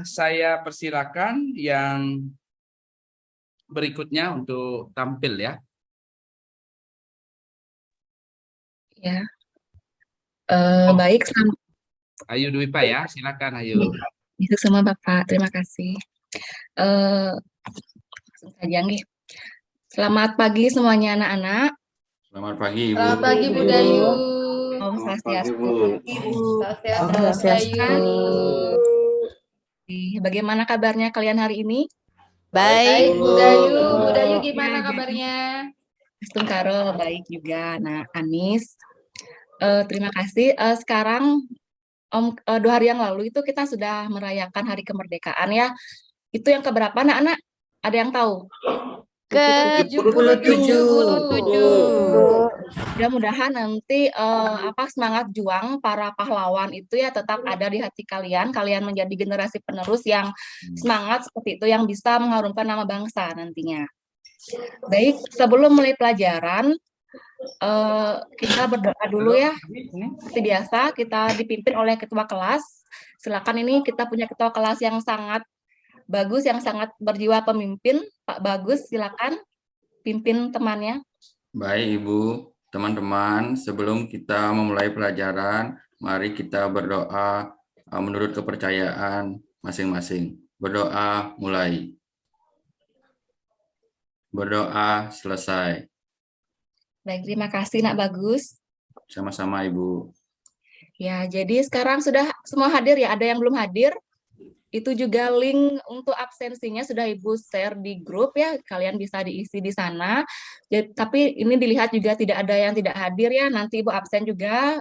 Saya persilakan yang berikutnya untuk tampil ya. Ya, baik. Ayu Dwi Pak ya, silakan Ayu. Itu sama Bapak, terima kasih. Langsung saja nih. Selamat pagi semuanya anak-anak. Selamat pagi Ibu. Selamat pagi Bu Dayu. Om Swastiastu. Bagaimana kabarnya kalian hari ini? Baik Bu Dayu. Bu Dayu gimana kabarnya? Karo, baik juga. Nah, Anis, terima kasih. Sekarang Om, 2 hari yang lalu itu kita sudah merayakan Hari Kemerdekaan ya. Itu yang keberapa anak-anak? Ada yang tahu? Ke-77. Mudah-mudahan nanti semangat juang para pahlawan itu ya tetap ada di hati kalian. Kalian menjadi generasi penerus yang semangat seperti itu, yang bisa mengharumkan nama bangsa nantinya. Baik, sebelum mulai pelajaran, kita berdoa dulu ya. Seperti biasa, kita dipimpin oleh ketua kelas. Silakan, ini kita punya ketua kelas yang sangat bagus, yang sangat berjiwa pemimpin. Pak Bagus, silakan pimpin temannya. Baik Ibu, teman-teman, sebelum kita memulai pelajaran, mari kita berdoa menurut kepercayaan masing-masing. Berdoa mulai. Berdoa selesai. Baik, terima kasih Nak Bagus. Sama-sama Ibu. Ya, jadi sekarang sudah semua hadir ya, ada yang belum hadir. Itu juga link untuk absensinya sudah Ibu share di grup ya, kalian bisa diisi di sana. Jadi, tapi ini dilihat juga tidak ada yang tidak hadir ya, nanti Ibu absen juga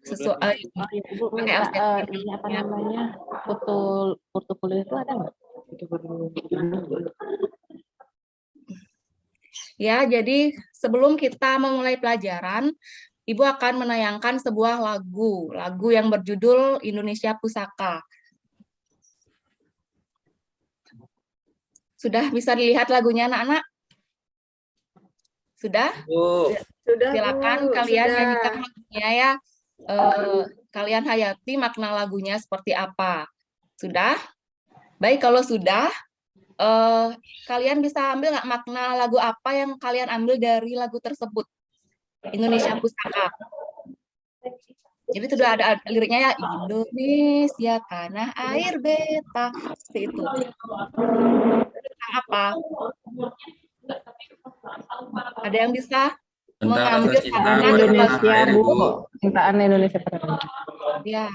sesuai Ibu minta ini apa namanya, portofolio itu ada nggak? Ya, jadi sebelum kita memulai pelajaran, Ibu akan menayangkan sebuah lagu yang berjudul Indonesia Pusaka. Sudah bisa dilihat lagunya anak-anak? Sudah? Sudah. Silakan kalian nyanyikan lagunya ya. Kalian hayati makna lagunya seperti apa. Sudah? Baik, kalau sudah, kalian bisa ambil nggak makna lagu apa yang kalian ambil dari lagu tersebut? Indonesia Pusaka. Jadi sudah ada liriknya ya, Indonesia tanah air beta, seperti itu. Tentang apa? Ada yang bisa mengambil cinta Indonesia, Bu. Cintaan Indonesia ya,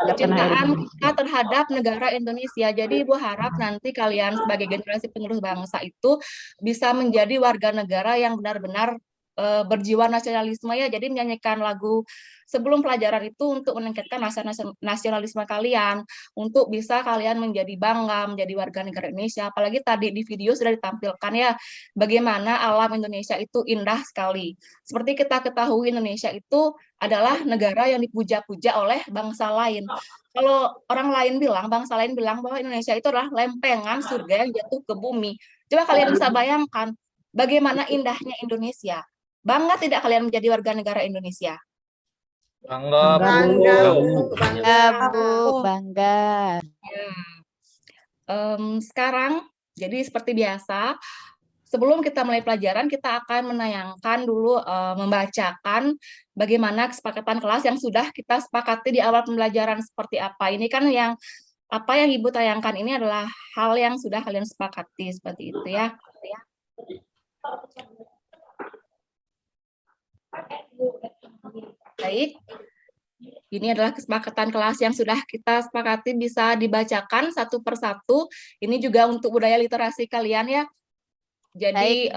kecintaan kita terhadap negara Indonesia. Jadi Ibu harap nanti kalian sebagai generasi penerus bangsa itu bisa menjadi warga negara yang benar-benar berjiwa nasionalisme ya. Jadi menyanyikan lagu sebelum pelajaran itu untuk meningkatkan nasionalisme kalian, untuk bisa kalian menjadi bangga menjadi warga negara Indonesia. Apalagi tadi di video sudah ditampilkan ya bagaimana alam Indonesia itu indah sekali. Seperti kita ketahui, Indonesia itu adalah negara yang dipuja-puja oleh bangsa lain. Kalau orang lain bilang, bangsa lain bilang bahwa Indonesia itu adalah lempengan surga yang jatuh ke bumi. Coba kalian bisa bayangkan bagaimana indahnya Indonesia. Bangga tidak kalian menjadi warga negara Indonesia? Bangga, Bu. Bangga. Ya. Sekarang, jadi seperti biasa, sebelum kita mulai pelajaran, kita akan menayangkan dulu, membacakan bagaimana kesepakatan kelas yang sudah kita sepakati di awal pembelajaran seperti apa. Ini kan yang apa yang Ibu tayangkan ini adalah hal yang sudah kalian sepakati seperti itu ya. Baik, ini adalah kesepakatan kelas yang sudah kita sepakati, bisa dibacakan satu persatu. Ini juga untuk budaya literasi kalian ya. Jadi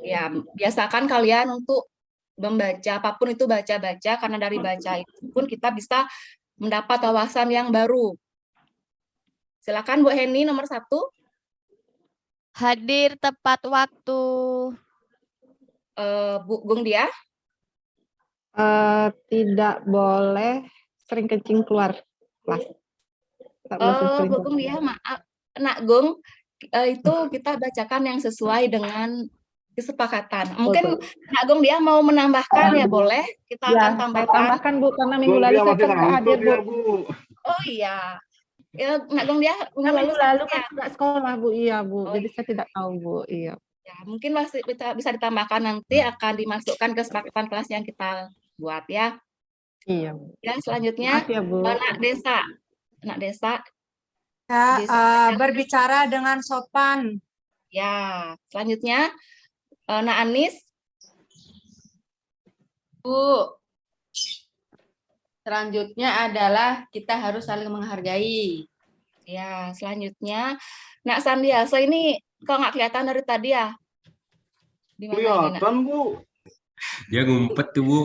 ya biasakan kalian untuk membaca, apapun itu baca-baca, karena dari baca itu pun kita bisa mendapat wawasan yang baru. Silakan Bu Heni nomor 1. Hadir tepat waktu. Bu Gung Dia. Tidak boleh sering kencing keluar kelas. Bu Gung Dia, maaf. Nak Gung, itu kita bacakan yang sesuai dengan kesepakatan. Mungkin Nak Gung dia mau menambahkan ya boleh, kita akan tambahkan. Tambahkan Bu, karena minggu lalu saya kan hadir Bu. Oh iya. Ya, Nak Gong dia minggu lalu Minggu lalu sakit kan ya. tidak sekolah, Bu. Iya, Bu. Oh Jadi saya tidak tahu, Bu. Iya. ya, mungkin masih bisa ditambahkan nanti akan dimasukkan ke kesepakatan kelas yang kita buat ya. Iya, Bu. Ya, selanjutnya Maaf ya, Bu. Nak Desa. Nak Desa. Ya, Desa. berbicara dengan sopan. Ya, selanjutnya Nak Anis. Bu. Selanjutnya adalah kita harus saling menghargai. Ya, selanjutnya Nak Sandiasa ini kok nggak kelihatan dari tadi ya? Di mana ini, Nak? Kelihatan, Bu. Dia ngumpet tuh, Bu.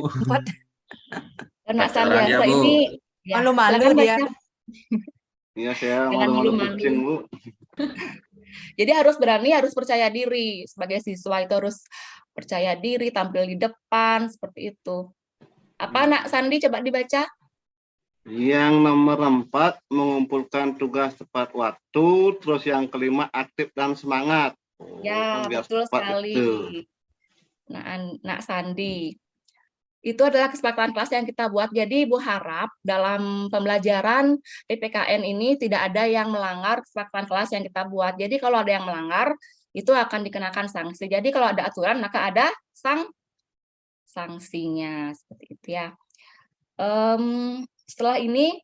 Dan Nak Pacaran Sandiasa dia, Bu. ini ya, Malu-malu silakan dia. baca. Iya, saya Jangan malu-malu malu-malu. kucing, Bu. Jadi harus berani, harus percaya diri. Sebagai siswa itu harus percaya diri, tampil di depan, seperti itu. Apa Nak Sandi, coba dibaca? Yang nomor 4, mengumpulkan tugas tepat waktu. Terus yang kelima, aktif dan semangat. Oh, Ya, kan biar betul cepat sekali. itu. Nak Sandi. Itu adalah kesepakatan kelas yang kita buat. Jadi Ibu harap dalam pembelajaran PPKN ini tidak ada yang melanggar kesepakatan kelas yang kita buat. Jadi kalau ada yang melanggar, itu akan dikenakan sanksi. Jadi kalau ada aturan, maka ada sanksinya. Seperti itu ya. Setelah ini,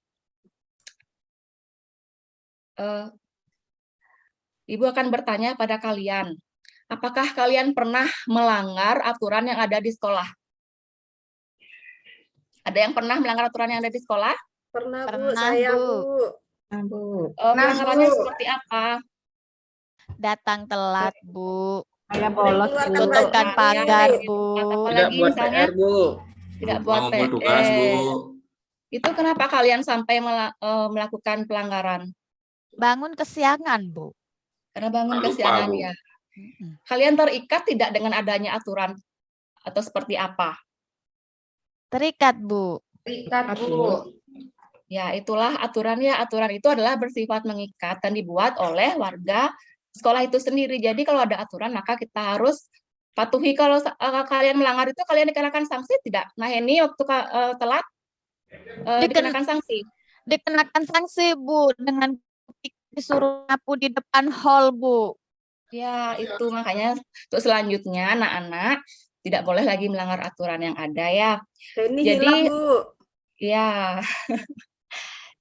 Ibu akan bertanya pada kalian, apakah kalian pernah melanggar aturan yang ada di sekolah? Ada yang pernah melanggar aturan yang ada di sekolah? Pernah, Bu. Pernah, Saya, Bu. Bu. Nah, Bu. Pelanggarannya Bu. seperti apa? Datang telat, Bu. Saya bolos, Keluarkan Bu. Tutupkan Ya, pagar, ya. Bu. Apalagi misalnya Bu. tidak Lupa buat ngumpul tugas, Bu. PR. Itu kenapa kalian sampai melakukan pelanggaran? Bangun kesiangan, Bu. Karena bangun Lupa, kesiangan Bu. ya. Kalian terikat tidak dengan adanya aturan atau seperti apa? Terikat, Bu. Terikat, Bu. Ya, itulah aturannya. Aturan itu adalah bersifat mengikat dan dibuat oleh warga sekolah itu sendiri. Jadi kalau ada aturan, maka kita harus patuhi. Kalau kalian melanggar itu, kalian dikenakan sanksi tidak? Nah, ini waktu telat dikenakan sanksi. Dikenakan sanksi, Bu, dengan disuruh nyapu di depan hall, Bu. Ya, itu makanya untuk selanjutnya anak-anak tidak boleh lagi melanggar aturan yang ada ya. Ini Jadi, hilang, Bu. ya.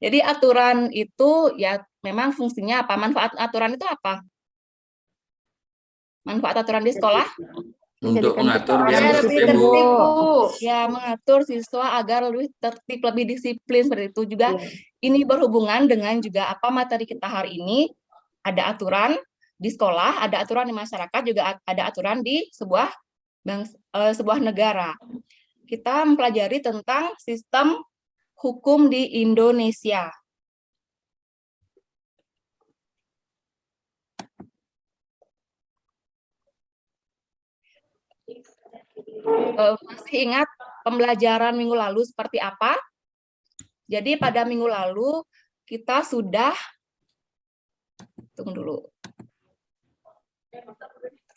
Jadi aturan itu ya memang fungsinya apa? Manfaat aturan itu apa? Manfaat aturan di sekolah? Untuk mengatur kita biar Saya lebih disiplin, Bu. tertib, Bu. Ya, mengatur siswa agar lebih tertib, lebih disiplin seperti itu juga. Iya. Ini berhubungan dengan juga apa materi kita hari ini. Ada aturan di sekolah, ada aturan di masyarakat, juga ada aturan di sebuah negara. Kita mempelajari tentang sistem hukum di Indonesia. Masih ingat pembelajaran minggu lalu seperti apa? Jadi pada minggu lalu kita sudah, tunggu dulu.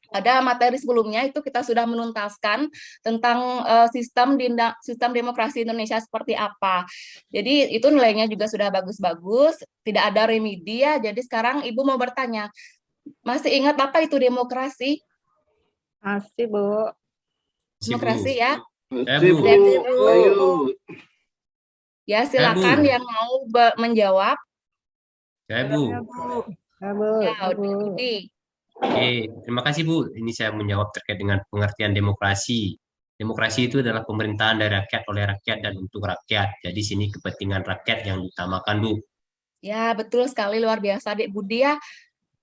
Pada materi sebelumnya itu kita sudah menuntaskan tentang sistem demokrasi Indonesia seperti apa. Jadi itu nilainya juga sudah bagus-bagus, tidak ada remedi ya. Jadi sekarang Ibu mau bertanya, masih ingat apa itu demokrasi? Masih, Bu. Demokrasi ya? Masih, Bu. Bu. Ayo. Ya silakan yang mau menjawab. Saya, Bu. Ya, Bu. Ya, Bu. Budi. Oke, terima kasih, Bu. Ini saya menjawab terkait dengan pengertian demokrasi. Demokrasi itu adalah pemerintahan dari rakyat, oleh rakyat, dan untuk rakyat. Jadi sini kepentingan rakyat yang diutamakan, Bu. Ya, betul sekali, luar biasa, Dek Budi ya.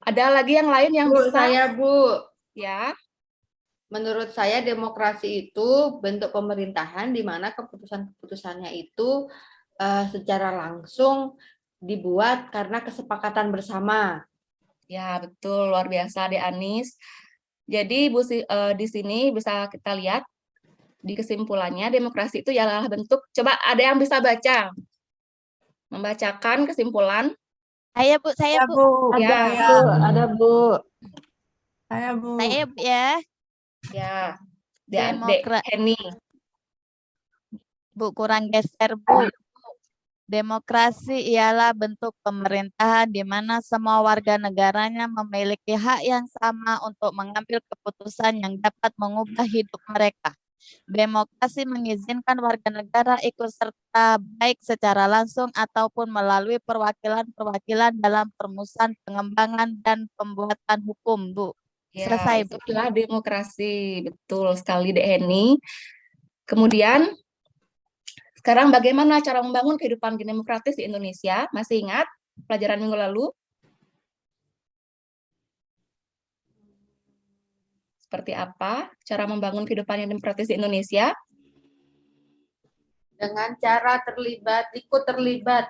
Ada lagi yang lain yang Bu, bisa? saya, Bu. Ya. Menurut saya demokrasi itu bentuk pemerintahan di mana keputusan-keputusannya itu secara langsung dibuat karena kesepakatan bersama. Ya, betul, luar biasa, Dek Anis. Jadi di sini bisa kita lihat di kesimpulannya demokrasi itu ialah bentuk, coba ada yang bisa baca, membacakan kesimpulan. Saya, Bu. Saya, Ya, Bu. Bu. Ya, Ya. Ada, Bu. Saya, Bu. Saya, Bu, ya. Ya, Dek Demokrat. Heni. Bu, kurang geser, Bu. Demokrasi ialah bentuk pemerintahan di mana semua warga negaranya memiliki hak yang sama untuk mengambil keputusan yang dapat mengubah hidup mereka. Demokrasi mengizinkan warga negara ikut serta baik secara langsung ataupun melalui perwakilan-perwakilan dalam perumusan pengembangan dan pembuatan hukum, Bu. Ya, Selesai, Bu. itulah demokrasi. Betul sekali, Dek Heni. Kemudian, sekarang bagaimana cara membangun kehidupan demokratis di Indonesia? Masih ingat pelajaran minggu lalu? Seperti apa cara membangun kehidupan yang demokratis di Indonesia? Dengan cara ikut terlibat.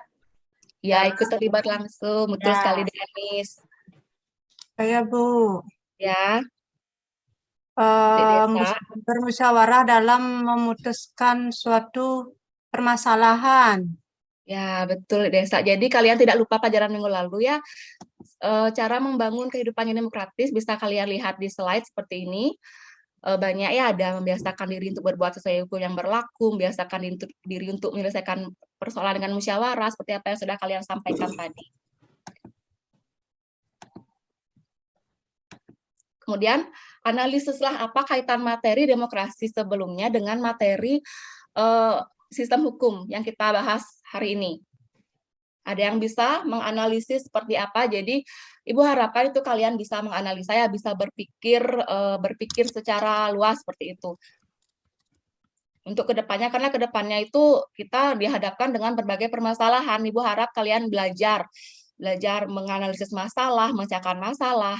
Ya, ikut terlibat langsung. Betul Ya. sekali, Denis. Saya Bu. Ya, Eh, Desa. bermusyawarah dalam memutuskan suatu permasalahan. Ya, betul, Desa. Jadi kalian tidak lupa pelajaran minggu lalu ya. Cara membangun kehidupan yang demokratis bisa kalian lihat di slide seperti ini. Banyak ya, ada membiasakan diri untuk berbuat sesuai hukum yang berlaku, membiasakan diri untuk menyelesaikan persoalan dengan musyawarah, seperti apa yang sudah kalian sampaikan tadi. Kemudian, analisislah apa kaitan materi demokrasi sebelumnya dengan materi sistem hukum yang kita bahas hari ini. Ada yang bisa menganalisis seperti apa, jadi Ibu harapkan itu kalian bisa menganalisa, ya, bisa berpikir secara luas seperti itu. Untuk kedepannya, karena kedepannya itu kita dihadapkan dengan berbagai permasalahan. Ibu harap kalian belajar menganalisis masalah, memecahkan masalah.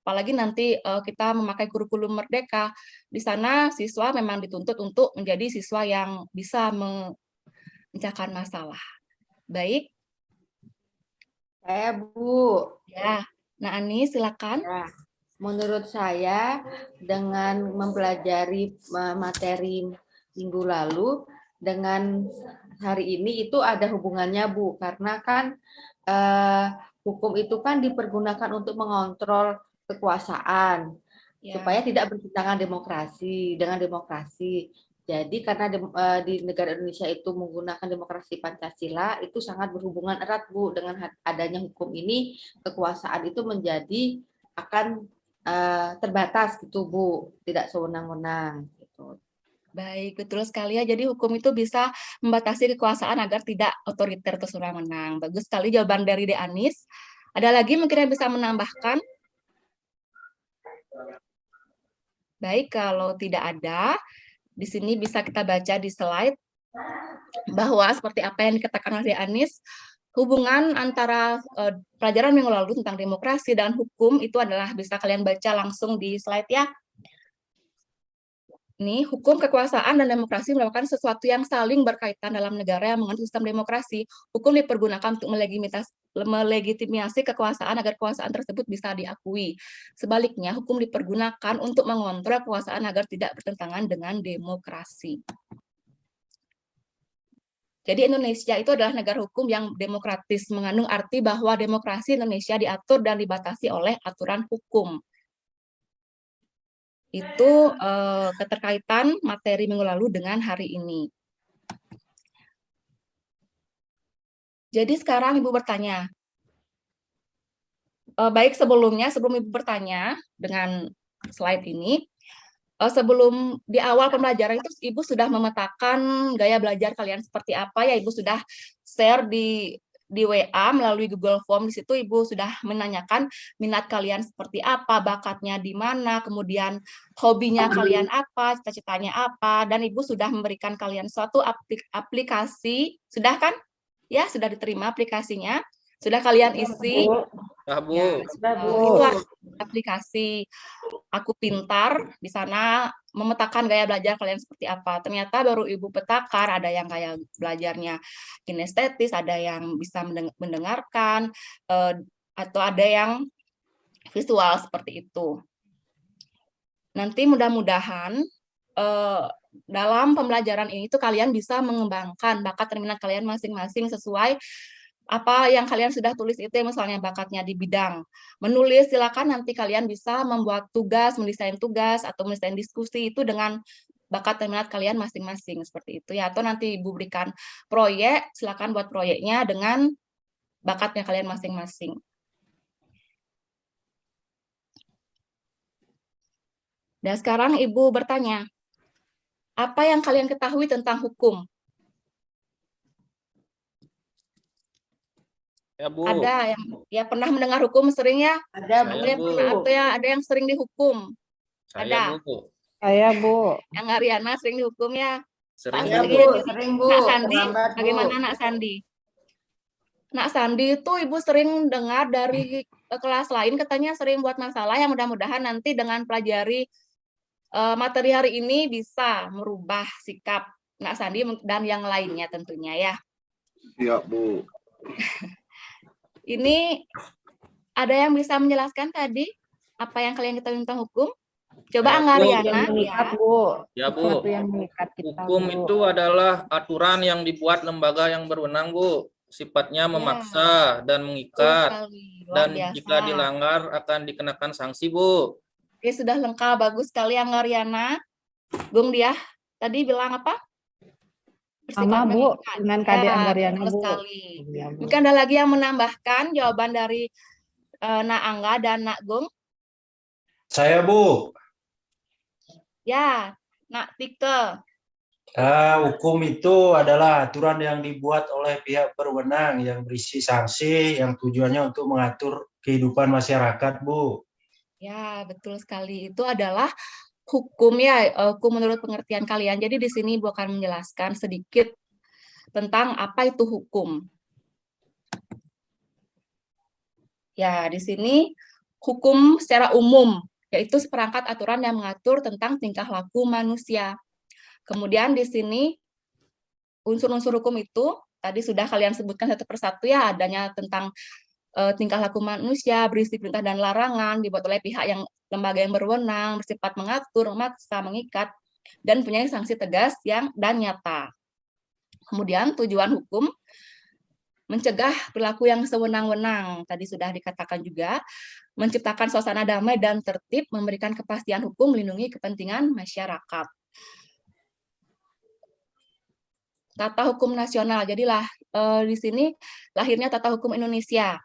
Apalagi nanti kita memakai kurikulum Merdeka, di sana siswa memang dituntut untuk menjadi siswa yang bisa memecahkan masalah. Baik. Saya Bu. Ya, nah Ani silakan. Ya. Menurut saya dengan mempelajari materi minggu lalu dengan hari ini itu ada hubungannya Bu, karena kan hukum itu kan dipergunakan untuk mengontrol kekuasaan supaya tidak bertentangan dengan demokrasi. Jadi karena di negara Indonesia itu menggunakan demokrasi Pancasila, itu sangat berhubungan erat Bu, dengan adanya hukum ini kekuasaan itu menjadi akan terbatas gitu Bu, tidak sewenang-wenang gitu. Baik, betul sekali ya. Jadi hukum itu bisa membatasi kekuasaan agar tidak otoriter atau sewenang-wenang. Bagus sekali jawaban dari De Anis. Ada lagi mungkin yang bisa menambahkan? Baik, kalau tidak ada, di sini bisa kita baca di slide bahwa seperti apa yang dikatakan oleh Anis, hubungan antara pelajaran minggu lalu tentang demokrasi dan hukum itu adalah bisa kalian baca langsung di slide ya. Ini hukum, kekuasaan, dan demokrasi merupakan sesuatu yang saling berkaitan dalam negara yang menganut sistem demokrasi. Hukum dipergunakan untuk melegitimasi kekuasaan agar kekuasaan tersebut bisa diakui. Sebaliknya, hukum dipergunakan untuk mengontrol kekuasaan agar tidak bertentangan dengan demokrasi. Jadi Indonesia itu adalah negara hukum yang demokratis, mengandung arti bahwa demokrasi Indonesia diatur dan dibatasi oleh aturan hukum. Itu keterkaitan materi minggu lalu dengan hari ini. Jadi sekarang Ibu bertanya, baik sebelum Ibu bertanya dengan slide ini, sebelum di awal pembelajaran itu Ibu sudah memetakan gaya belajar kalian seperti apa ya, Ibu sudah share di WA melalui Google Form. Di situ Ibu sudah menanyakan minat kalian seperti apa, bakatnya di mana, kemudian hobinya kalian apa, cita-citanya apa, dan Ibu sudah memberikan kalian suatu aplikasi. Sudah kan? Ya, sudah diterima aplikasinya. Sudah kalian isi? Sudah Bu. Ya, sudah Bu. Itu aplikasi Aku Pintar. Di sana memetakan gaya belajar kalian seperti apa. Ternyata baru Ibu petakan, ada yang kayak belajarnya kinestetis, ada yang bisa mendengarkan, atau ada yang visual seperti itu. Nanti mudah-mudahan dalam pembelajaran ini tuh kalian bisa mengembangkan bakat dan minat kalian masing-masing sesuai apa yang kalian sudah tulis itu, misalnya bakatnya di bidang menulis, silakan nanti kalian bisa membuat tugas, mendesain tugas, atau mendesain diskusi itu dengan bakat dan minat kalian masing-masing seperti itu ya. Atau nanti Ibu berikan proyek, silakan buat proyeknya dengan bakatnya kalian masing-masing. Dan sekarang Ibu bertanya, apa yang kalian ketahui tentang hukum? Ya, Bu. Ada yang ya pernah mendengar hukum sering ya? Ada, Ada Bu. yang pernah atau ya ada yang sering dihukum? Saya, Ada. Bu. Saya, Bu. Yang Ariana sering dihukum ya? Sering, Ya, Bu. Bu, sering, Bu. Nak Sandi, Terlambat, Bu. bagaimana Nak Sandi? Nak Sandi itu Ibu sering dengar dari kelas lain katanya sering buat masalah yang mudah-mudahan nanti dengan pelajari materi hari ini bisa merubah sikap Nak Sandi dan yang lainnya tentunya ya. Siap, Bu. Ini ada yang bisa menjelaskan tadi apa yang kalian ketahui tentang hukum? Coba Ya, Bu. Anggariana Yang mengikat, ya. Bu. Ya, Bu. Sesuatu yang mengikat kita, Hukum Bu. itu adalah aturan yang dibuat lembaga yang berwenang, Bu. Sifatnya memaksa dan Betul mengikat. sekali, luar Dan biasa. jika dilanggar akan dikenakan sanksi, Bu. Oke, sudah lengkap, bagus sekali Anggariana. Bung Diah tadi bilang apa? Sama, Bersikap Bu, mengikat. dengan KD Ya, Anggariana, betul Bu. sekali. Iya, Bu. Mungkin ada lagi yang menambahkan jawaban dari Nak Angga dan Nak Gung? Saya, Bu. Ya, Nak Tike. Hukum itu adalah aturan yang dibuat oleh pihak berwenang yang berisi sanksi yang tujuannya untuk mengatur kehidupan masyarakat, Bu. Ya, betul sekali. Itu adalah hukum ya, hukum menurut pengertian kalian. Jadi di sini Ibu akan menjelaskan sedikit tentang apa itu hukum. Ya, di sini hukum secara umum, yaitu seperangkat aturan yang mengatur tentang tingkah laku manusia. Kemudian di sini unsur-unsur hukum itu tadi sudah kalian sebutkan satu persatu ya, adanya tentang tingkah laku manusia, berisi perintah dan larangan, dibuat oleh pihak yang lembaga yang berwenang, bersifat mengatur, memaksa, mengikat, dan punya sanksi tegas dan nyata. Kemudian tujuan hukum mencegah perilaku yang sewenang-wenang, tadi sudah dikatakan juga, menciptakan suasana damai dan tertib, memberikan kepastian hukum, melindungi kepentingan masyarakat. Tata hukum nasional, jadilah di sini lahirnya tata hukum Indonesia.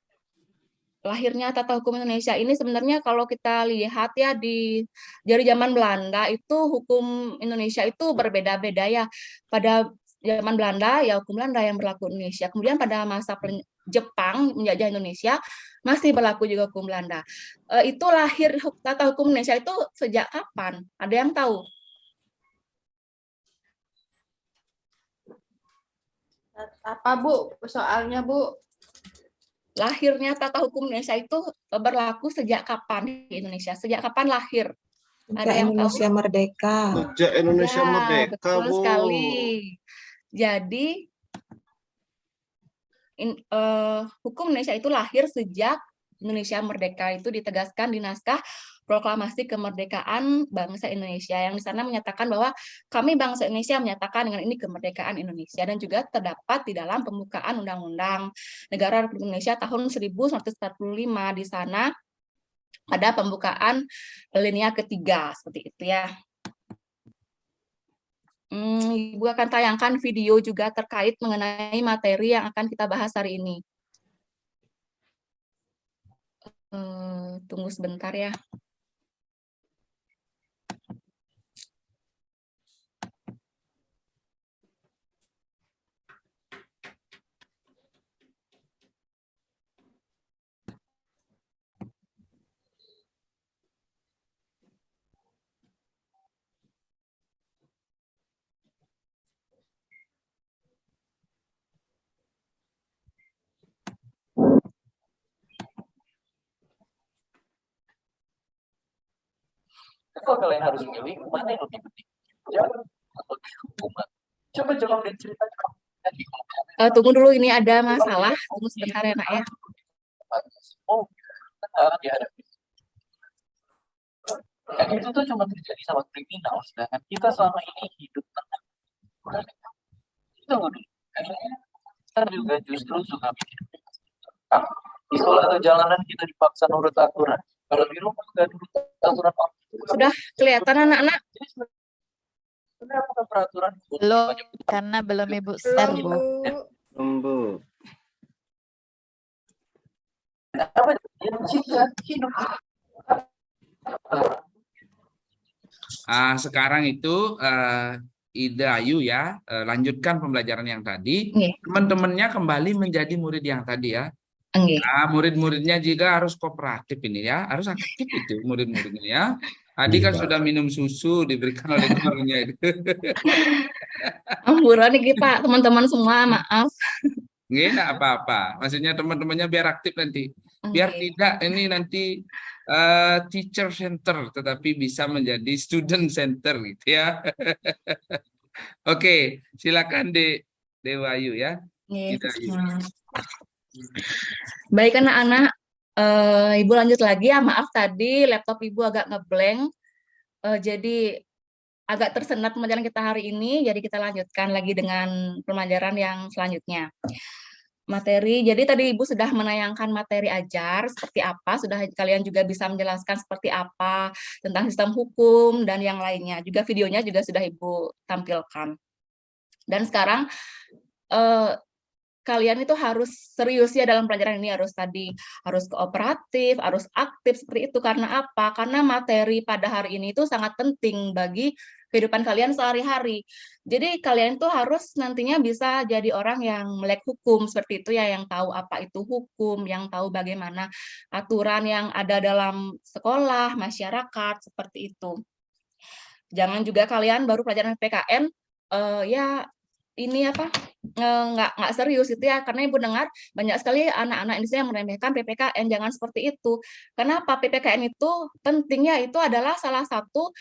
Lahirnya tata hukum Indonesia ini sebenarnya kalau kita lihat ya dari zaman Belanda itu hukum Indonesia itu berbeda-beda ya. Pada zaman Belanda ya hukum Belanda yang berlaku Indonesia. Kemudian pada masa Jepang menjajah Indonesia masih berlaku juga hukum Belanda. Itu lahir tata hukum Indonesia itu sejak kapan? Ada yang tahu? Apa, Bu? Soalnya, Bu? Lahirnya tata hukum Indonesia itu berlaku sejak kapan di Indonesia? Sejak kapan lahir? Ada yang Indonesia tahu? merdeka. Sejak Indonesia Ya, merdeka, betul Bu. sekali. Jadi hukum Indonesia itu lahir sejak Indonesia merdeka, itu ditegaskan di naskah Proklamasi Kemerdekaan Bangsa Indonesia, yang di sana menyatakan bahwa kami bangsa Indonesia menyatakan dengan ini kemerdekaan Indonesia, dan juga terdapat di dalam pembukaan Undang-Undang Negara Republik Indonesia tahun 1945. Di sana pada pembukaan alinea ketiga seperti itu ya. Ibu akan tayangkan video juga terkait mengenai materi yang akan kita bahas hari ini. Tunggu sebentar ya. Kalau kalian harus milih, mana yang lebih penting? Jalan atau hukuman? Coba jawab dan ceritakan. Tunggu dulu, ini ada masalah. Tunggu sebentar ya, Nak ya. Oh, benar dihadapi. Dan itu tuh cuma terjadi sama kriminal, sedangkan kita selama ini hidup tenang. Tunggu dulu. Kita juga justru suka bikin. Di sekolah atau jalanan kita dipaksa nurut aturan. Kalau di rumah nggak nurut aturan. Sudah kelihatan anak-anak? apakah peraturan Belum, karena belum Ibu share, Bu. Bu. apa yang hidup Sekarang itu Ida Ayu ya, lanjutkan pembelajaran yang tadi. Nggih, Teman-temannya kembali menjadi murid yang tadi ya. nggih. Murid-muridnya juga harus kooperatif ini ya, harus aktif itu murid-muridnya ya. Tadi kan Iya. sudah minum susu diberikan oleh gurunya itu. Amburan nih Pak, teman-teman semua, maaf. Nggak enak apa-apa. Maksudnya teman-temannya biar aktif nanti. Biar Nggih. tidak ini nanti teacher center, tetapi bisa menjadi student center gitu ya. Oke, silakan Dewa Ayu ya. Nggih. Ida Ayu. Baik anak-anak, Ibu lanjut lagi ya. Maaf tadi laptop Ibu agak ngeblank. Jadi agak tersendat pembelajaran kita hari ini. Jadi kita lanjutkan lagi dengan pembelajaran yang selanjutnya. Materi, jadi tadi Ibu sudah menayangkan materi ajar seperti apa, sudah kalian juga bisa menjelaskan seperti apa tentang sistem hukum dan yang lainnya. Juga videonya juga sudah Ibu tampilkan. Dan sekarang kalian itu harus serius ya dalam pelajaran ini, harus kooperatif, harus aktif seperti itu. Karena apa? Karena materi pada hari ini itu sangat penting bagi kehidupan kalian sehari-hari. Jadi kalian tuh harus nantinya bisa jadi orang yang melek hukum seperti itu ya, yang tahu apa itu hukum, yang tahu bagaimana aturan yang ada dalam sekolah, masyarakat seperti itu. Jangan juga kalian baru pelajaran PKN ya ini apa nggak serius itu ya, karena Ibu dengar banyak sekali anak-anak Indonesia yang meremehkan PPKN. Jangan seperti itu. Kenapa? PPKN itu pentingnya itu adalah salah satu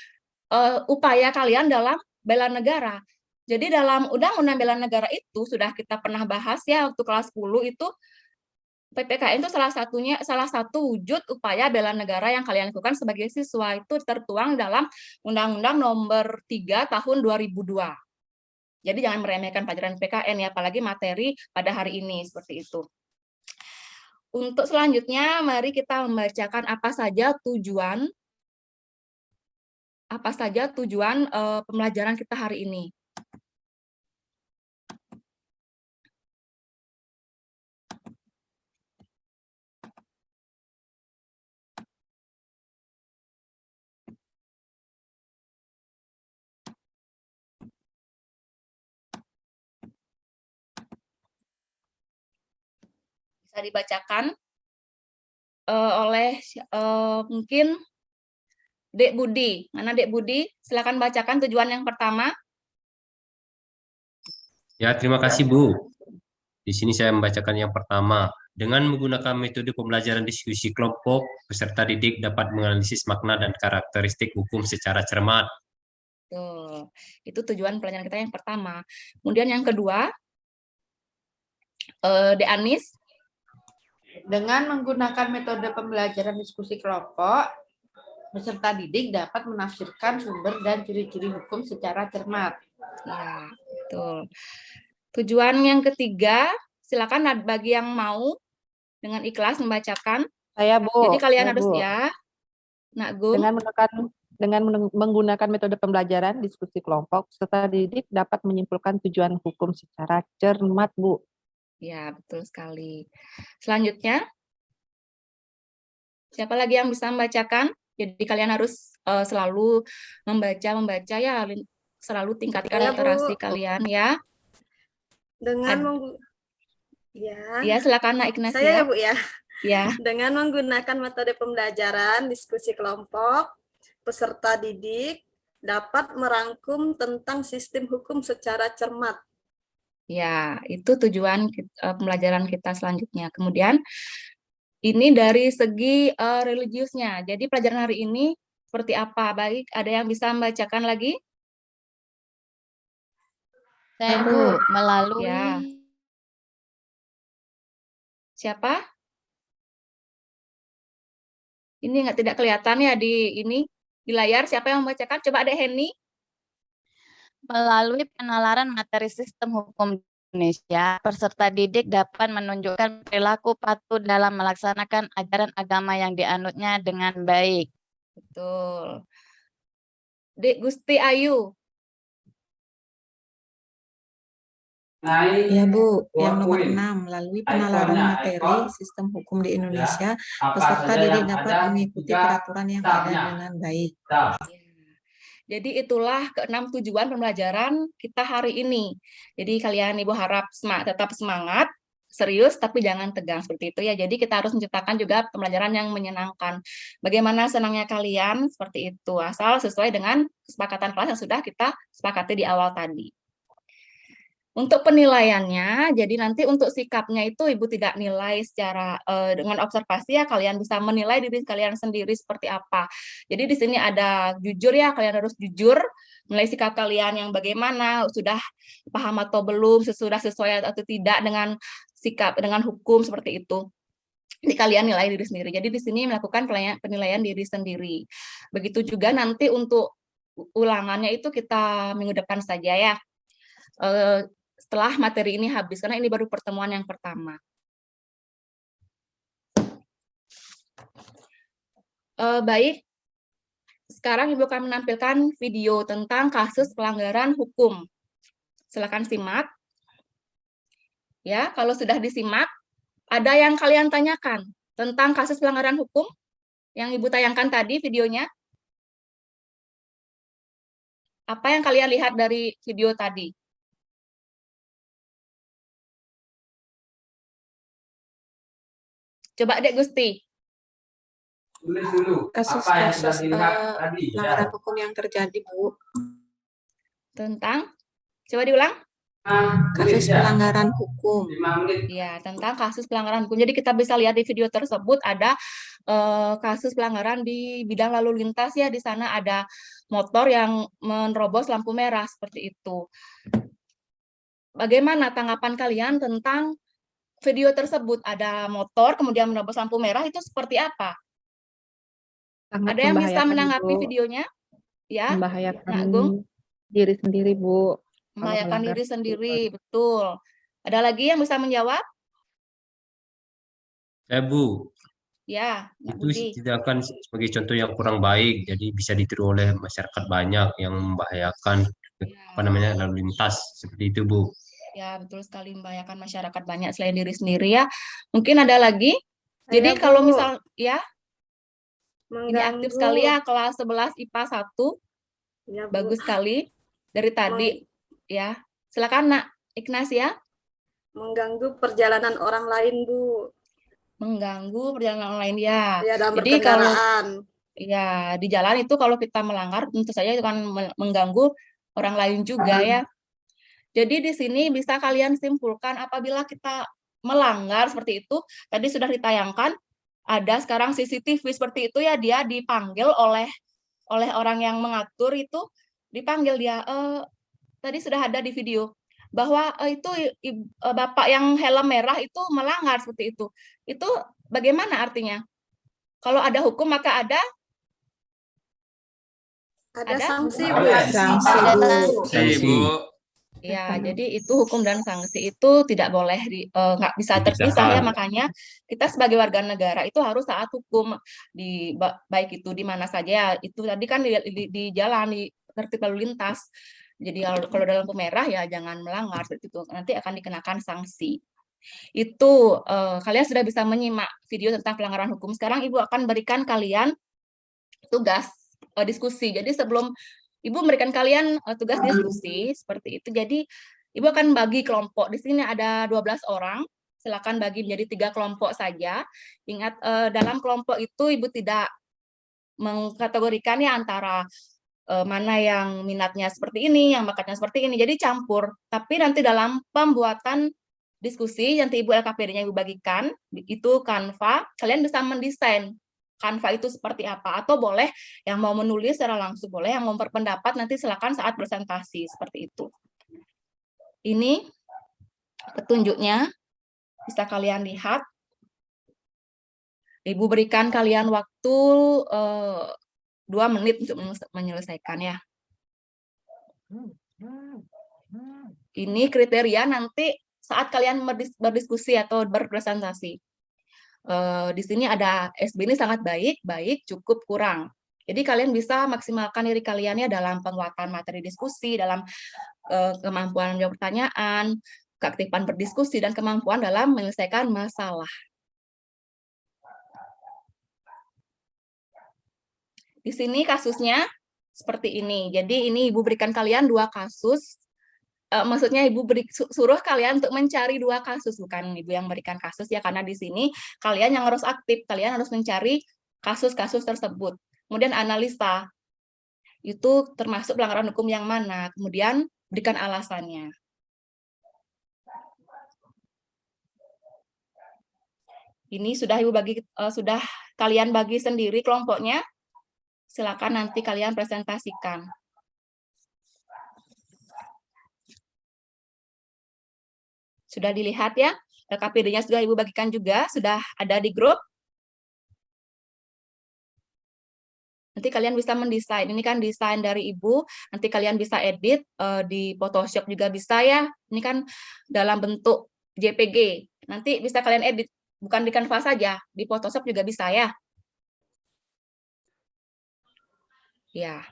upaya kalian dalam bela negara. Jadi dalam Undang-Undang Bela Negara itu sudah kita pernah bahas ya waktu kelas 10 itu, PPKN itu salah satu wujud upaya bela negara yang kalian lakukan sebagai siswa. Itu tertuang dalam Undang-Undang Nomor 3 Tahun 2002. Jadi jangan meremehkan pelajaran PKN ya, apalagi materi pada hari ini seperti itu. Untuk selanjutnya, mari kita membacakan apa saja tujuan pembelajaran kita hari ini. Bisa dibacakan oleh mungkin Dek Budi. Mana Dek Budi? Silakan bacakan tujuan yang pertama. Ya, terima kasih Bu. Di sini saya membacakan yang pertama. Dengan menggunakan metode pembelajaran diskusi kelompok, peserta didik dapat menganalisis makna dan karakteristik hukum secara cermat. Tuh, itu tujuan pelajaran kita yang pertama. Kemudian yang kedua, Dek Anis. Dengan menggunakan metode pembelajaran diskusi kelompok, peserta didik dapat menafsirkan sumber dan ciri-ciri hukum secara cermat. Ya, betul. Tujuan yang ketiga, silakan bagi yang mau dengan ikhlas membacakan. Saya, Bu. Jadi kalian Saya, harus Bu. ya, Nak Gum. Dengan menggunakan metode pembelajaran diskusi kelompok, peserta didik dapat menyimpulkan tujuan hukum secara cermat, Bu. Ya, betul sekali. Selanjutnya, siapa lagi yang bisa membacakan? Jadi kalian harus selalu membaca ya, selalu tingkatkan Saya, Bu. literasi kalian ya. Ya, silakan Nak Ignacia. Saya ya Bu ya. Ya. Dengan menggunakan metode pembelajaran diskusi kelompok, peserta didik dapat merangkum tentang sistem hukum secara cermat. Ya, itu tujuan pembelajaran kita selanjutnya. Kemudian ini dari segi religiusnya. Jadi pelajaran hari ini seperti apa? Baik, ada yang bisa membacakan lagi? Saya, Bu, melalui Ya. Siapa? Ini tidak kelihatan ya di layar. Siapa yang membacakan? Coba ada Henny. Melalui penalaran materi sistem hukum Indonesia, peserta didik dapat menunjukkan perilaku patuh dalam melaksanakan ajaran agama yang dianutnya dengan baik. Betul. Dek Gusti Ayu. Ya Bu, yang nomor 6, melalui penalaran materi sistem hukum di Indonesia, peserta didik dapat mengikuti peraturan yang ada dengan baik. Jadi itulah keenam tujuan pembelajaran kita hari ini. Jadi kalian Ibu harap tetap semangat, serius tapi jangan tegang seperti itu ya. Jadi kita harus menciptakan juga pembelajaran yang menyenangkan. Bagaimana senangnya kalian seperti itu, asal sesuai dengan kesepakatan kelas yang sudah kita sepakati di awal tadi. Untuk penilaiannya, jadi nanti untuk sikapnya itu Ibu tidak nilai secara dengan observasi ya, kalian bisa menilai diri kalian sendiri seperti apa. Jadi di sini ada jujur ya, kalian harus jujur menilai sikap kalian yang bagaimana, sudah paham atau belum, sudah sesuai atau tidak dengan sikap, dengan hukum seperti itu. Jadi kalian nilai diri sendiri. Jadi di sini melakukan penilaian diri sendiri. Begitu juga nanti untuk ulangannya itu kita minggu depan saja ya. Setelah materi ini habis, karena ini baru pertemuan yang pertama. Baik, sekarang Ibu akan menampilkan video tentang kasus pelanggaran hukum. Silakan simak. Ya, kalau sudah disimak, ada yang kalian tanyakan tentang kasus pelanggaran hukum yang Ibu tayangkan tadi videonya? Apa yang kalian lihat dari video tadi? Coba Dek Gusti. Kasus-kasus pelanggaran hukum yang terjadi, Bu. Tentang? Coba diulang. Kasus pelanggaran hukum. Ya, tentang kasus pelanggaran hukum. Jadi kita bisa lihat di video tersebut ada kasus pelanggaran di bidang lalu lintas ya. Di sana ada motor yang menerobos lampu merah seperti itu. Bagaimana tanggapan kalian tentang video tersebut? Ada motor kemudian menerobos lampu merah, itu seperti apa? Sangat Ada yang bisa membahayakan, menanggapi Bu. videonya? Ya, Membahayakan Nak Agung? diri sendiri, Bu. Membahayakan diri sendiri, betul. Ada lagi yang bisa menjawab? Bu, Ya, Nak itu Budi. tidak akan sebagai contoh yang kurang baik, jadi bisa ditiru oleh masyarakat banyak yang membahayakan apa namanya lalu lintas seperti itu, Bu. Ya, betul sekali, membahayakan masyarakat banyak selain diri sendiri ya. Mungkin ada lagi. Jadi Saya, kalau Bu. misal ya, ini aktif sekali ya kelas 11 IPA 1. Ya, Bu. Bagus sekali dari tadi ya. Silakan Nak Ignasia. Mengganggu perjalanan orang lain, Bu. Mengganggu perjalanan orang lain ya. Ya, dalam Jadi kalau berkendaraan. ya di jalan itu kalau kita melanggar tentu saja itu kan mengganggu orang lain juga ya. Jadi di sini bisa kalian simpulkan apabila kita melanggar seperti itu, tadi sudah ditayangkan, ada sekarang CCTV seperti itu ya, dia dipanggil oleh orang yang mengatur itu, dipanggil dia, tadi sudah ada di video, bahwa itu Bapak yang helm merah itu melanggar seperti itu. Itu bagaimana artinya? Kalau ada hukum maka ada sanksi, Bu. Sanksi, Bu. Ya, jadi itu hukum dan sanksi itu tidak boleh nggak bisa terpisah ya, makanya kita sebagai warga negara itu harus taat hukum di baik itu di mana saja. Itu tadi kan di jalan, di tertib lalu lintas. Jadi kalau dalam lampu merah ya jangan melanggar seperti itu, nanti akan dikenakan sanksi. Itu kalian sudah bisa menyimak video tentang pelanggaran hukum. Sekarang Ibu akan berikan kalian tugas diskusi. Jadi sebelum Ibu memberikan kalian tugas diskusi seperti itu. Jadi Ibu akan bagi kelompok. Di sini ada 12 orang. Silakan bagi menjadi 3 kelompok saja. Ingat dalam kelompok itu Ibu tidak mengkategorikan ya antara mana yang minatnya seperti ini, yang bakatnya seperti ini. Jadi campur. Tapi nanti dalam pembuatan diskusi nanti Ibu LKPD-nya Ibu bagikan itu Canva. Kalian bisa mendesain Canva itu seperti apa, atau boleh yang mau menulis secara langsung, boleh yang mau berpendapat nanti silakan saat presentasi seperti itu. Ini petunjuknya, bisa kalian lihat. Ibu berikan kalian waktu 2 menit untuk menyelesaikan ya. Ini kriteria nanti saat kalian berdiskusi atau berpresentasi. Di sini ada SB ini sangat baik, cukup, kurang. Jadi kalian bisa maksimalkan diri kalian ya dalam penguatan materi diskusi, dalam kemampuan menjawab pertanyaan, keaktifan berdiskusi, dan kemampuan dalam menyelesaikan masalah. Di sini kasusnya seperti ini. Jadi ini Ibu berikan kalian 2 kasus. Maksudnya Ibu suruh kalian untuk mencari 2 kasus, bukan Ibu yang berikan kasus ya, karena di sini kalian yang harus aktif, kalian harus mencari kasus-kasus tersebut. Kemudian analisa, itu termasuk pelanggaran hukum yang mana, kemudian berikan alasannya. Ini sudah Ibu sudah kalian bagi sendiri kelompoknya. Silakan nanti kalian presentasikan. Sudah dilihat ya? LKPD-nya sudah Ibu bagikan juga, sudah ada di grup. Nanti kalian bisa mendesain. Ini kan desain dari Ibu, nanti kalian bisa edit di Photoshop juga bisa ya. Ini kan dalam bentuk JPG. Nanti bisa kalian edit, bukan di Canva saja, di Photoshop juga bisa ya. Ya.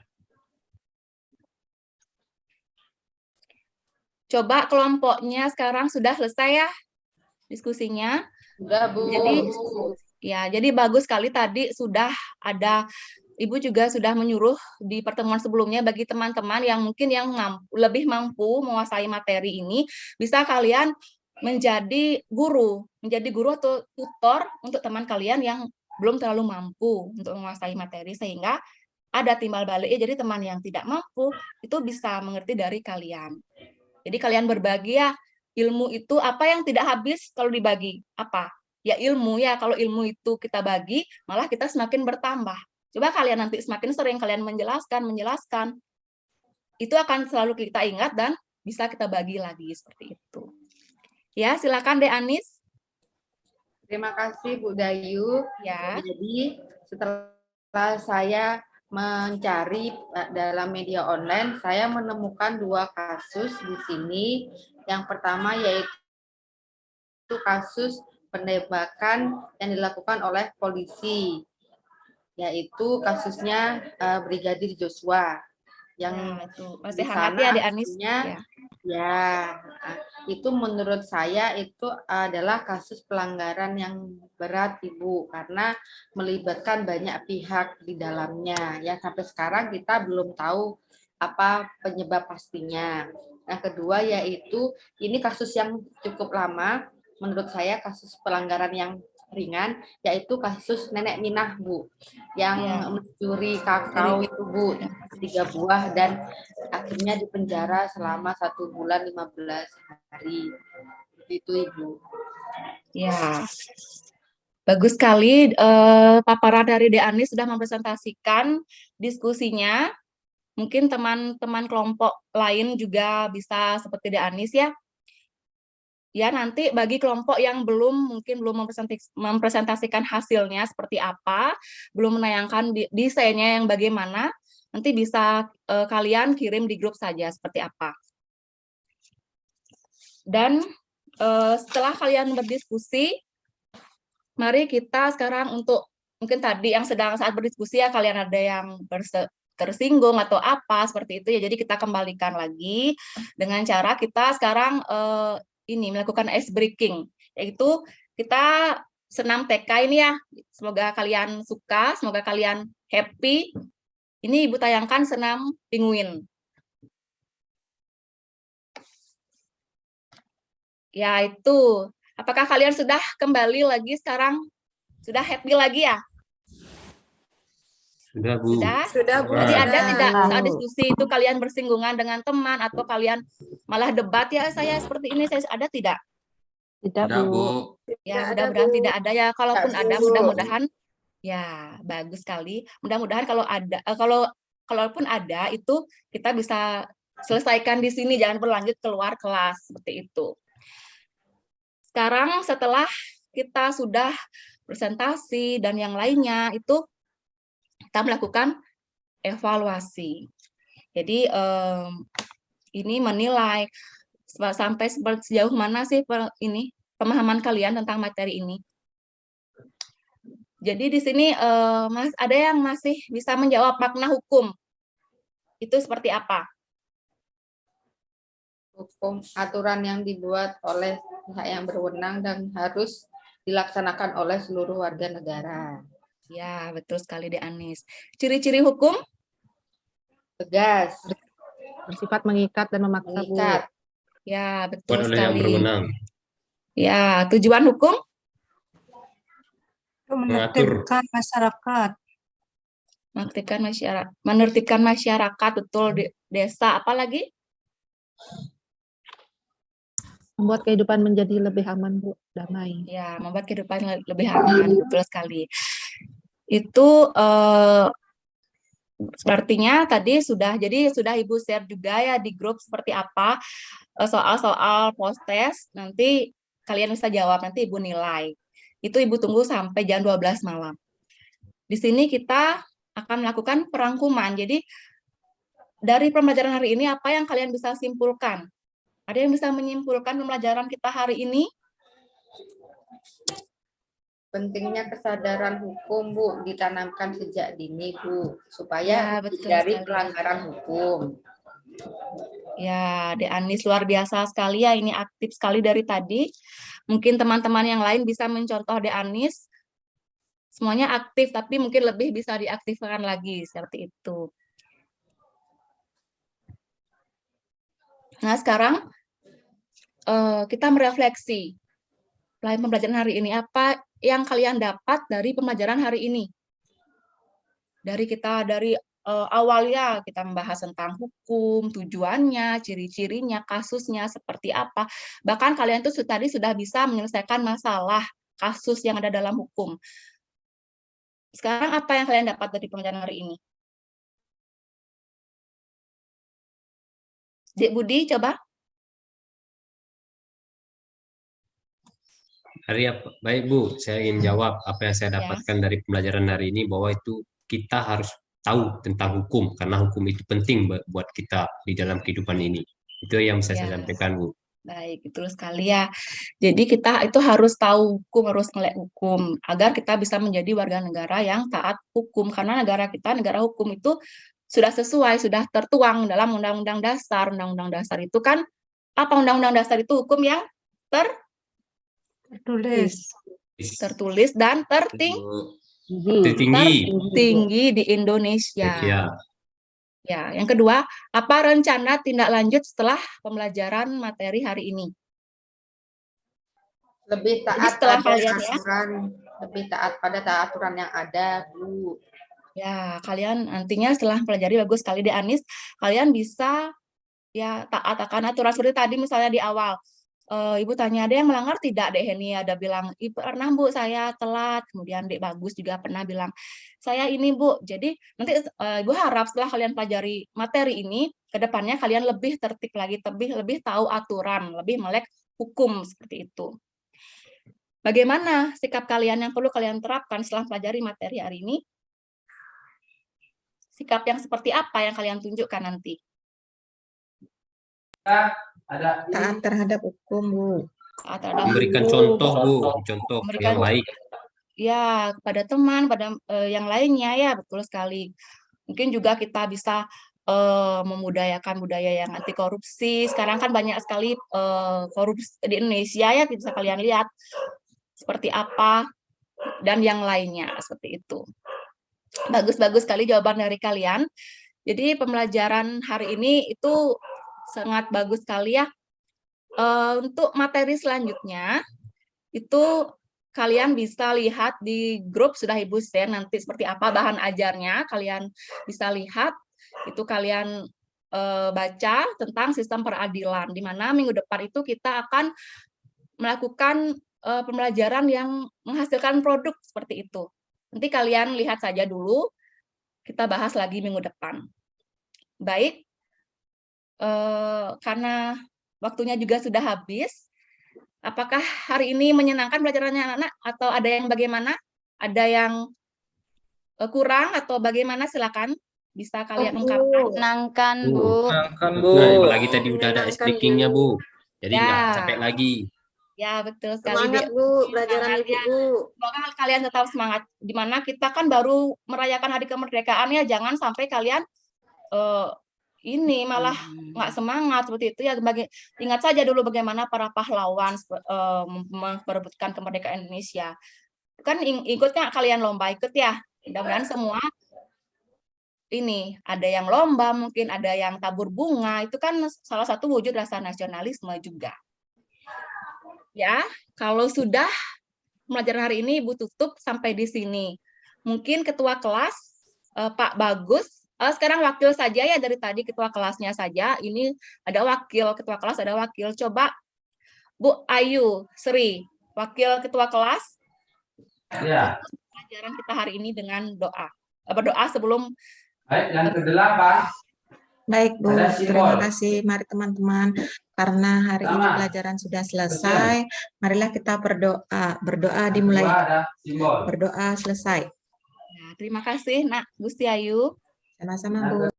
Coba kelompoknya sekarang sudah selesai ya diskusinya. Sudah, Bu. Jadi bagus sekali tadi sudah ada, Ibu juga sudah menyuruh di pertemuan sebelumnya bagi teman-teman yang mungkin yang lebih mampu menguasai materi ini, bisa kalian menjadi guru atau tutor untuk teman kalian yang belum terlalu mampu untuk menguasai materi, sehingga ada timbal baliknya, jadi teman yang tidak mampu itu bisa mengerti dari kalian. Jadi kalian berbagi ya, ilmu itu apa yang tidak habis kalau dibagi? Apa? Ya ilmu ya, kalau ilmu itu kita bagi, malah kita semakin bertambah. Coba kalian nanti semakin sering kalian menjelaskan, itu akan selalu kita ingat dan bisa kita bagi lagi seperti itu. Ya, silakan Dek Anis. Terima kasih Bu Dayu. Ya. Jadi setelah saya mencari dalam media online, saya menemukan 2 kasus di sini. Yang pertama yaitu kasus penembakan yang dilakukan oleh polisi, yaitu kasusnya Brigadir Joshua. Yang masih di hangat sana ya, Dek Anis. Itu menurut saya itu adalah kasus pelanggaran yang berat, Ibu, karena melibatkan banyak pihak di dalamnya. Ya, sampai sekarang kita belum tahu apa penyebab pastinya. Yang kedua yaitu ini kasus yang cukup lama, menurut saya kasus pelanggaran yang ringan, yaitu kasus Nenek Minah, Bu, yang mencuri kakao itu, Bu, 3 buah dan akhirnya dipenjara selama 1 bulan 15 hari. Itu, Ibu. Ya, bagus sekali paparan dari Dek Anis sudah mempresentasikan diskusinya. Mungkin teman-teman kelompok lain juga bisa seperti Dek Anis ya. Ya, nanti bagi kelompok yang mungkin belum mempresentasikan hasilnya seperti apa, belum menayangkan desainnya yang bagaimana, nanti bisa kalian kirim di grup saja seperti apa. Dan setelah kalian berdiskusi, mari kita sekarang untuk, mungkin tadi yang sedang saat berdiskusi ya, kalian ada yang tersinggung atau apa, seperti itu ya, jadi kita kembalikan lagi dengan cara kita sekarang melakukan ice breaking, yaitu kita senam TK ini ya. Semoga kalian suka, semoga kalian happy. Ini Ibu tayangkan senam penguin. Ya, itu. Apakah kalian sudah kembali lagi sekarang? Sudah happy lagi ya? Sudah, Bu. Sudah, Bu. Jadi ada tidak saat diskusi itu kalian bersinggungan dengan teman atau kalian malah debat ya, saya seperti ini, saya ada tidak? Tidak, Bu. Ya, mudah-mudahan tidak ada ya. Kalaupun ada, mudah-mudahan ya bagus sekali. Mudah-mudahan kalau ada, kalaupun ada itu kita bisa selesaikan di sini, jangan berlanjut keluar kelas seperti itu. Sekarang setelah kita sudah presentasi dan yang lainnya itu kita melakukan evaluasi. Jadi ini menilai sampai sejauh mana sih pemahaman kalian tentang materi ini. Jadi di sini ada yang masih bisa menjawab makna hukum. Itu seperti apa? hukum aturan yang dibuat oleh pihak yang berwenang dan harus dilaksanakan oleh seluruh warga negara. Ya, betul sekali De Anis. Ciri-ciri hukum? Tegas, Bersifat mengikat dan memaksa, Bu. mengikat, Ya, Buat betul oleh yang sekali. berwenang. Ya, tujuan hukum? Mengatur. masyarakat. Menertibkan masyarakat, betul. Desa, apalagi? Membuat kehidupan menjadi lebih aman, Bu, damai. Ya, membuat kehidupan lebih aman, betul sekali. Itu artinya tadi sudah Ibu share juga ya di grup seperti apa soal-soal post test, nanti kalian bisa jawab, nanti Ibu nilai. Itu Ibu tunggu sampai jam 12 malam. Di sini kita akan melakukan perangkuman. Jadi dari pembelajaran hari ini apa yang kalian bisa simpulkan? Ada yang bisa menyimpulkan pembelajaran kita hari ini? pentingnya kesadaran hukum, Bu, ditanamkan sejak dini, Bu, Ya, supaya betul dari sekali. pelanggaran hukum. Ya, De Anis luar biasa sekali ya, ini aktif sekali dari tadi. Mungkin teman-teman yang lain bisa mencontoh De Anis. Semuanya aktif, tapi mungkin lebih bisa diaktifkan lagi, seperti itu. Nah, sekarang kita merefleksi. Selain pembelajaran hari ini, apa yang kalian dapat dari pembelajaran hari ini? Dari awalnya kita membahas tentang hukum, tujuannya, ciri-cirinya, kasusnya seperti apa. Bahkan kalian tuh tadi sudah bisa menyelesaikan masalah kasus yang ada dalam hukum. Sekarang apa yang kalian dapat dari pembelajaran hari ini? Dik Budi, coba. Baik Bu, saya ingin jawab apa yang saya dapatkan dari pembelajaran hari ini, bahwa itu kita harus tahu tentang hukum, karena hukum itu penting buat kita di dalam kehidupan ini. Itu yang bisa saya sampaikan, Bu. Baik, betul sekali ya. Jadi kita itu harus tahu hukum, harus melek hukum, agar kita bisa menjadi warga negara yang taat hukum. Karena negara kita, negara hukum itu sudah sesuai, sudah tertuang dalam Undang-Undang Dasar. Undang-Undang Dasar itu kan, apa Undang-Undang Dasar itu? Hukum yang tertulis dan tertinggi di Indonesia. Ya, yang kedua, apa rencana tindak lanjut setelah pembelajaran materi hari ini? Lebih taat pada aturan yang ada, Bu. Ya, kalian nantinya setelah pelajari, bagus sekali De Anis, kalian bisa ya taat akan aturan seperti tadi misalnya di awal. Ibu tanya, ada yang melanggar tidak? Dek Heni ada bilang, Ibu pernah Bu, saya telat. Kemudian Dek Bagus juga pernah bilang, saya ini Bu. Jadi nanti Ibu harap setelah kalian pelajari materi ini, ke depannya kalian lebih tertib lagi, lebih tahu aturan, lebih melek hukum seperti itu. Bagaimana sikap kalian yang perlu kalian terapkan setelah pelajari materi hari ini? Sikap yang seperti apa yang kalian tunjukkan nanti? Taat terhadap hukum, Bu. Memberikan contoh, Bu, contoh yang baik. Ya, kepada teman, pada yang lainnya ya, betul sekali. Mungkin juga kita bisa memudayakan budaya yang anti korupsi. Sekarang kan banyak sekali korupsi di Indonesia ya, bisa kalian lihat seperti apa dan yang lainnya seperti itu. Bagus-bagus sekali jawaban dari kalian. Jadi pembelajaran hari ini itu sangat bagus sekali ya. Untuk materi selanjutnya itu kalian bisa lihat di grup, sudah Ibu share nanti seperti apa bahan ajarnya, kalian bisa lihat. Itu kalian baca tentang sistem peradilan, di mana minggu depan itu kita akan melakukan pembelajaran yang menghasilkan produk seperti itu. Nanti kalian lihat saja dulu, kita bahas lagi minggu depan. Baik, karena waktunya juga sudah habis, apakah hari ini menyenangkan pelajarannya anak-anak atau ada yang bagaimana? Ada yang kurang atau bagaimana? Silakan bisa kalian ungkapkan. Menyenangkan, Bu. Menyenangkan, Bu. Nah, apalagi tadi udah ada speaking-nya, Bu. Jadi nggak capek lagi. Ya, betul sekali. Semangat, Bu, pelajaran Ibu, Bu. Semoga kalian tetap semangat. Dimana kita kan baru merayakan hari kemerdekaan ya, jangan sampai kalian ini malah nggak semangat seperti itu ya. Ingat saja dulu bagaimana para pahlawan memperebutkan kemerdekaan Indonesia. Kan ikut nggak kalian lomba, ikut ya? Mudah-mudahan semua ini ada yang lomba, mungkin ada yang tabur bunga, itu kan salah satu wujud rasa nasionalisme juga. Ya, kalau sudah pembelajaran hari ini Ibu tutup sampai di sini. Mungkin ketua kelas Pak Bagus, sekarang wakil saja ya, dari tadi ketua kelasnya saja. Ini ada wakil ketua kelas, ada wakil. Coba Bu Ayu Sri, wakil ketua kelas. Ya. Pelajaran kita hari ini dengan doa. Berdoa sebelum. Baik, yang ke-8. Baik, Bu. Terima kasih. Mari teman-teman, karena hari ini pelajaran sudah selesai, marilah kita berdoa. Berdoa dimulai. Berdoa selesai. Nah, terima kasih, Nak Gusti Ayu. Sama-sama, Bu.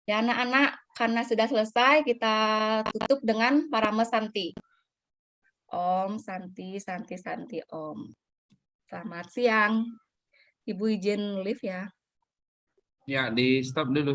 Ya, anak-anak, karena sudah selesai, kita tutup dengan Parama Santi. Om Santi, Santi, Santi, Om. Selamat siang. Ibu izin live ya. Ya, di stop dulu.